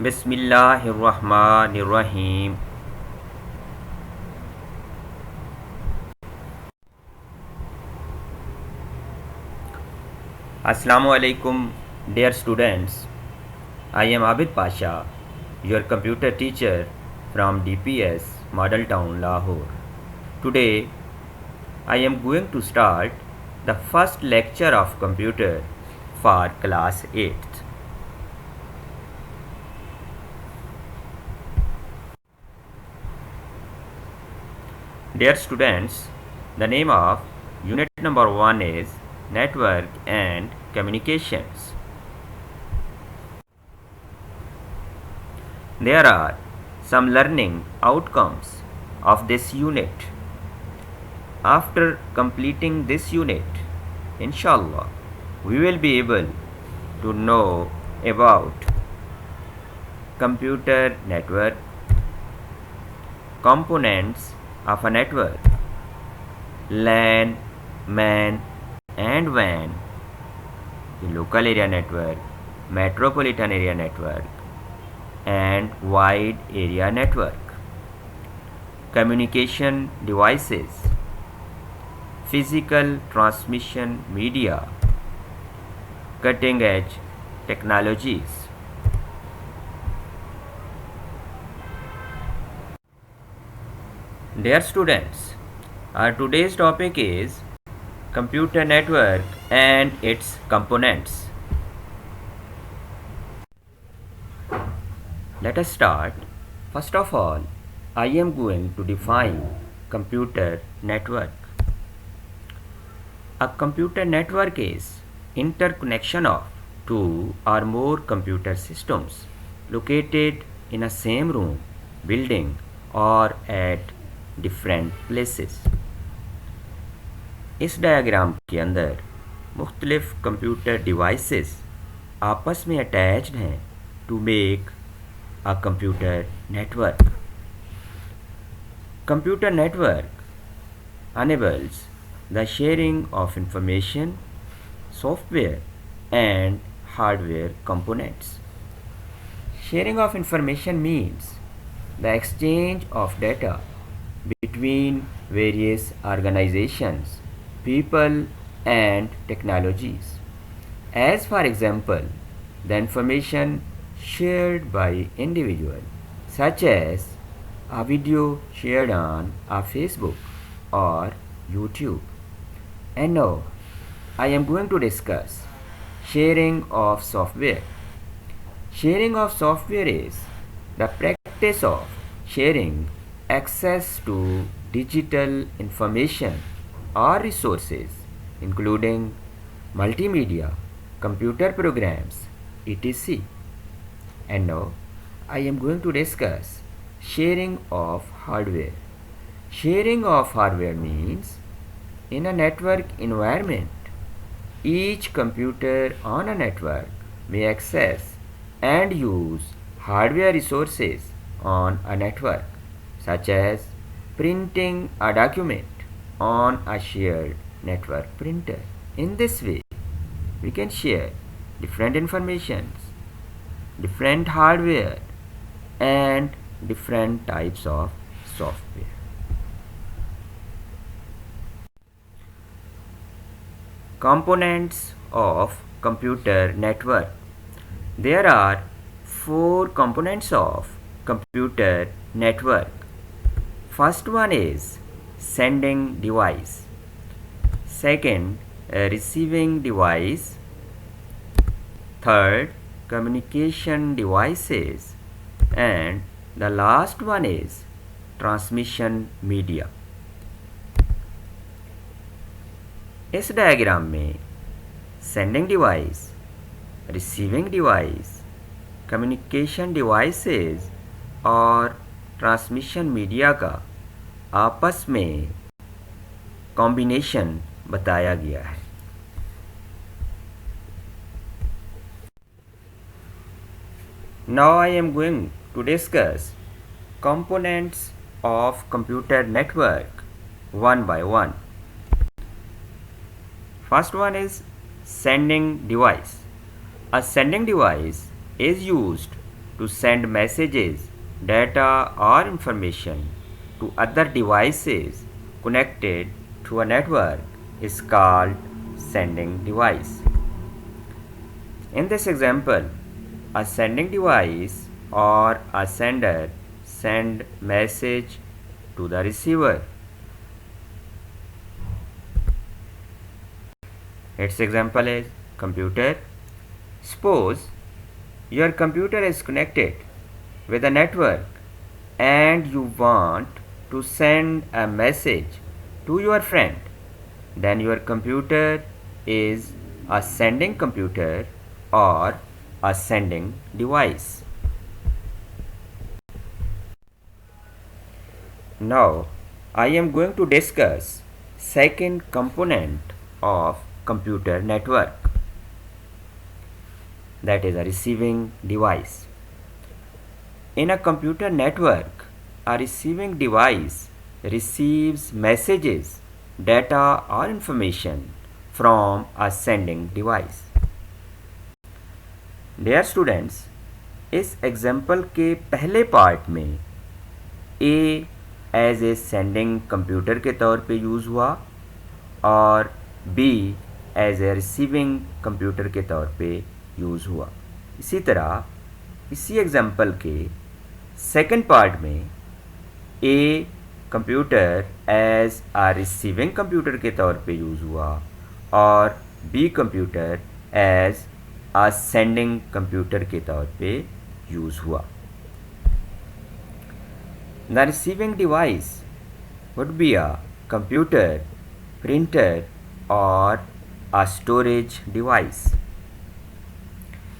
Bismillahirrahmanirrahim. Assalamu alaikum, dear students. I am Abid Pasha, your computer teacher from DPS Model Town, Lahore. Today, I am going to start the first lecture of computer for class 8th. Dear students, the name of unit number 1 is Network and Communications. There are some learning outcomes of this unit. After completing this unit, inshallah, we will be able to know about computer network, components of a network, LAN, MAN and WAN, the local area network, metropolitan area network and wide area network, communication devices, physical transmission media, cutting edge technologies. Dear students, our today's topic is computer network and its components. Let us start. First of all, I am going to define computer network. A computer network is interconnection of two or more computer systems located in a same room, building or at different places. इस diagram के अंदर मुख्तलिफ computer devices आपस में attached हैं to make a computer network. Computer network enables the sharing of information, software and hardware components. Sharing of information means the exchange of data between various organizations, people and technologies. As for example, the information shared by individual, such as a video shared on a Facebook or YouTube. And now I am going to discuss sharing of software. Sharing of software is the practice of sharing access to digital information or resources including multimedia, computer programs, etc. And now I am going to discuss sharing of hardware. Sharing of hardware means in a network environment, each computer on a network may access and use hardware resources on a network, such as printing a document on a shared network printer. In this way, we can share different informations, different hardware and different types of software. Components of computer network. There are 4 components of computer network. First one is sending device. Second, receiving device. Third, communication devices. And the last one is transmission media. इस diagram में sending device, receiving device, communication devices और transmission media का आपस में combination बताया गया है। Now I am going to discuss components of computer network one by one. First one is sending device. A sending device is used to send messages, data, or information to other devices connected to a network is called sending device. In this example, a sending device or a sender send message to the receiver. Its example is computer. Suppose your computer is connected with a network and you want to send a message to your friend. Then your computer is a sending computer or a sending device. Now I am going to discuss second component of computer network, that is a receiving device. In a computer network, a receiving device receives messages, data or information from a sending device. Dear students, इस example के पहले part में A as a sending computer के तौर पे use हुआ और B as a receiving computer के तौर पे यूज़ हुआ। इसी तरह इसी एग्जाम्पल के सेकंड पार्ट में A computer as a receiving computer के तौर पे यूज़ हुआ और B computer as a sending computer के तौर पे यूज़ हुआ। The receiving device would be a computer, printer or a storage device.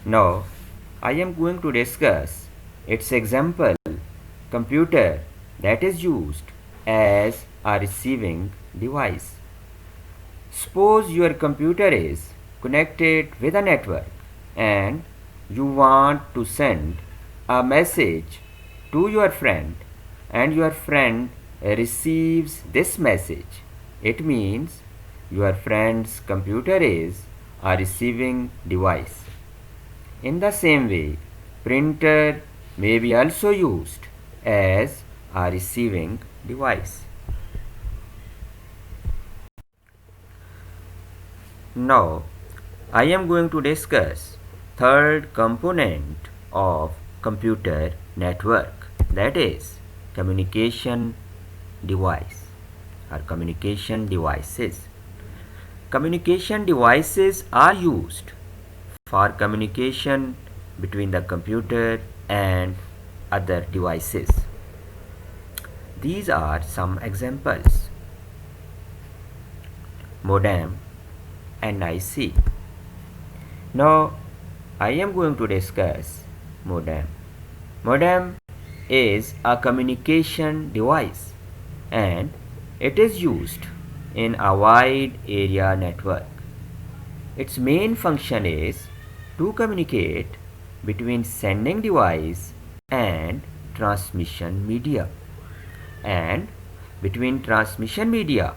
Now I am going to discuss its example, computer that is used as a receiving device. Suppose your computer is connected with a network and you want to send a message to your friend and your friend receives this message. It means your friend's computer is a receiving device. In the same way, printer may be also used as a receiving device. Now, I am going to discuss third component of computer network, that is communication device or communication devices. Communication devices are used for communication between the computer and other devices. These are some examples: modem and IC. Now I am going to discuss modem. Modem is a communication device and it is used in a wide area network. Its main function is to communicate between sending device and transmission media, and between transmission media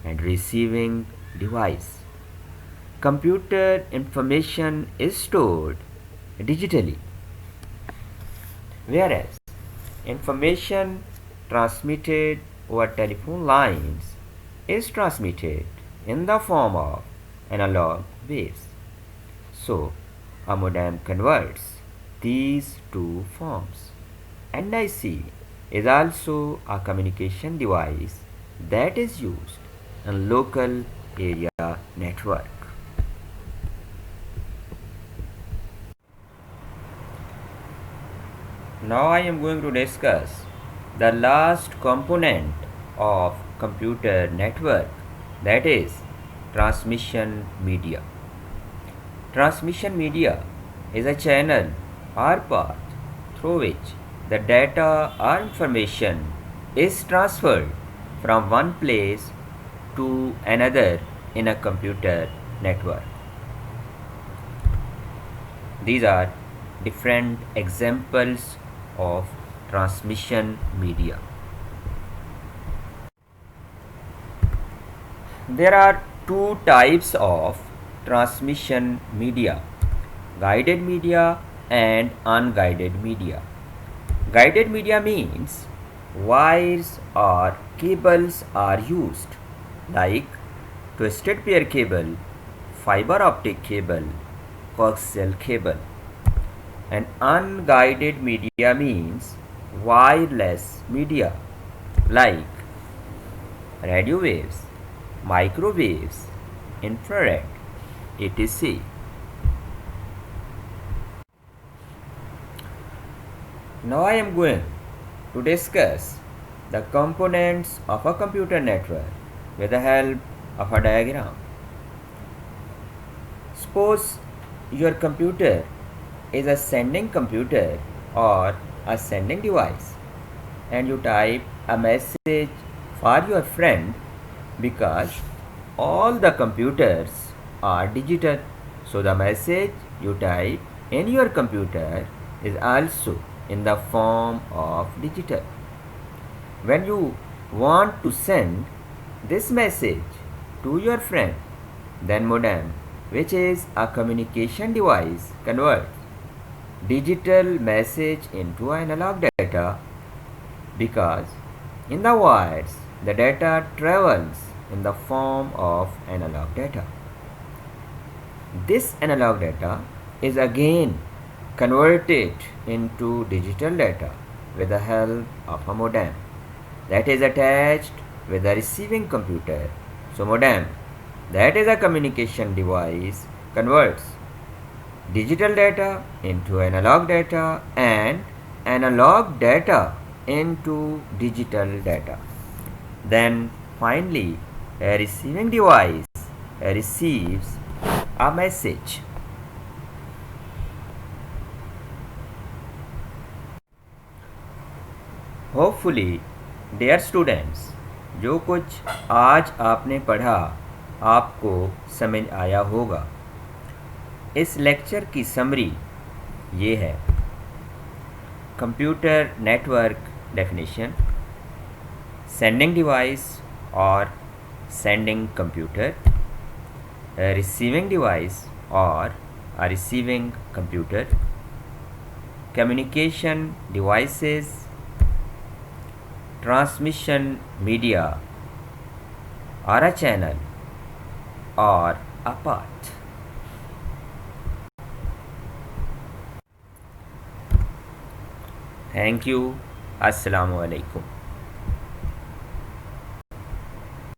and receiving device. Computer information is stored digitally, whereas information transmitted over telephone lines is transmitted in the form of analog waves. So, a modem converts these two forms. NIC is also a communication device that is used in local area network. Now I am going to discuss the last component of computer network, that is transmission media. Transmission media is a channel or path through which the data or information is transferred from one place to another in a computer network. These are different examples of transmission media. There are two types of transmission media: guided media and unguided media. Guided media means wires or cables are used, like twisted pair cable, fiber optic cable, coaxial cable. And unguided media means wireless media, like radio waves, microwaves, infrared, etc. Now I am going to discuss the components of a computer network with the help of a diagram. Suppose your computer is a sending computer or a sending device, and you type a message for your friend because all the computers are digital. So the message you type in your computer is also in the form of digital. When you want to send this message to your friend, then modem, which is a communication device, converts digital message into analog data because in the wires the data travels in the form of analog data. This analog data is again converted into digital data with the help of a modem that is attached with the receiving computer. So modem, that is a communication device, converts digital data into analog data and analog data into digital data. Then finally a receiving device receives a message. Hopefully dear students, जो कुछ आज आपने पढ़ा आपको समझ आया होगा। इस लेक्चर की समरी ये है: computer network definition, sending device और सेंडिंग कंप्यूटर, रिसीविंग डिवाइस और receiving computer, communication devices, transmission media or a channel or a path. Thank you. Assalamu alaikum.